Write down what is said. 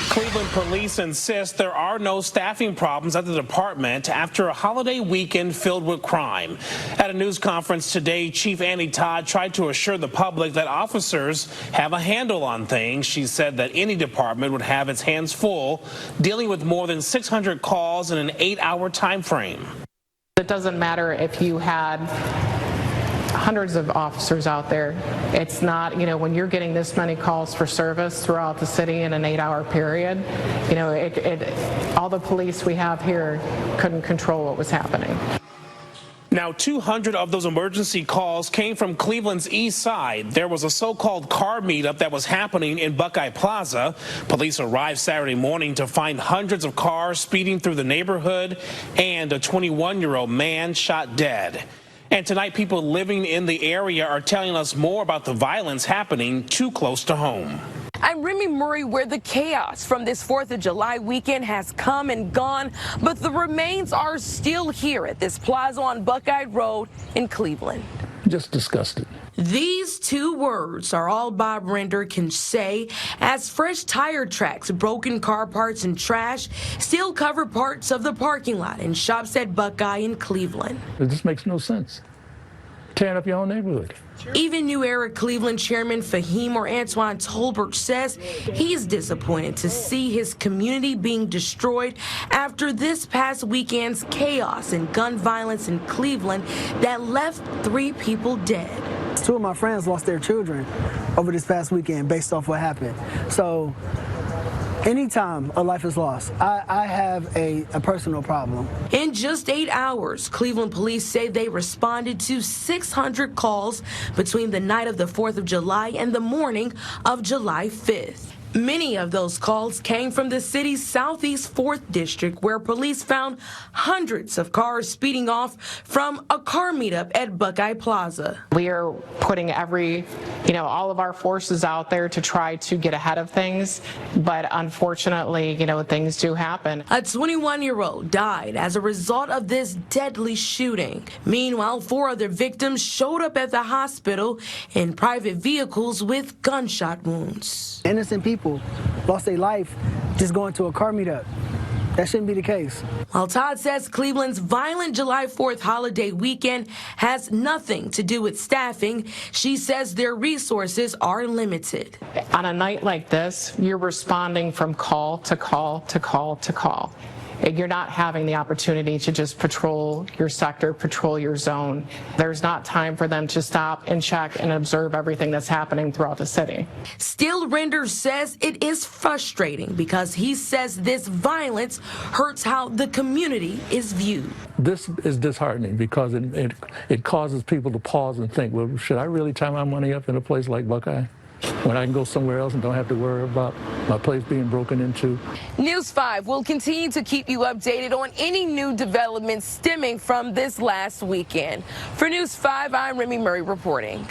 Cleveland police insist there are no staffing problems at the department after a holiday weekend filled with crime. At a news conference today, Chief Annie Todd tried to assure the public that officers have a handle on things. She said that any department would have its hands full dealing with more than 600 calls in an 8-hour time frame. It doesn't matter if you had hundreds of officers out there. It's not, when you're getting this many calls for service throughout the city in an 8-hour period, all the police we have here couldn't control what was happening. Now, 200 of those emergency calls came from Cleveland's east side. There was a so-called car meetup that was happening in Buckeye Plaza. Police arrived Saturday morning to find hundreds of cars speeding through the neighborhood and a 21-year-old man shot dead. And tonight, people living in the area are telling us more about the violence happening too close to home. I'm Remy Murray, where the chaos from this 4th of July weekend has come and gone, but the remains are still here at this plaza on Buckeye Road in Cleveland. Just disgusted. These two words are all Bob Render can say as fresh tire tracks, broken car parts, and trash still cover parts of the parking lot and shops at Buckeye in Cleveland. It just makes no sense. Tearing up your own neighborhood. Even New Era Cleveland Chairman Fahim or Antoine Tolbert says he's disappointed to see his community being destroyed after this past weekend's chaos and gun violence in Cleveland that left 3 people dead. 2 of my friends lost their children over this past weekend based off what happened. So anytime a life is lost, I have a personal problem. In just 8 hours, Cleveland police say they responded to 600 calls between the night of the 4th of July and the morning of July 5th. Many of those calls came from the city's southeast 4th district, where police found hundreds of cars speeding off from a car meetup at Buckeye Plaza. We are putting all of our forces out there to try to get ahead of things, but unfortunately, things do happen. A 21-year-old died as a result of this deadly shooting. Meanwhile, 4 other victims showed up at the hospital in private vehicles with gunshot wounds. Innocent people lost their life just going to a car meetup. That shouldn't be the case. While Todd says Cleveland's violent July 4th holiday weekend has nothing to do with staffing, she says their resources are limited. On a night like this, you're responding from call to call to call to call. You're not having the opportunity to just patrol your sector, patrol your zone. There's not time for them to stop and check and observe everything that's happening throughout the city. Still, Render says it is frustrating because he says this violence hurts how the community is viewed. This is disheartening because it causes people to pause and think, well, should I really tie my money up in a place like Buckeye when I can go somewhere else and don't have to worry about my place being broken into? News 5 will continue to keep you updated on any new developments stemming from this last weekend. For News 5, I'm Remy Murray reporting.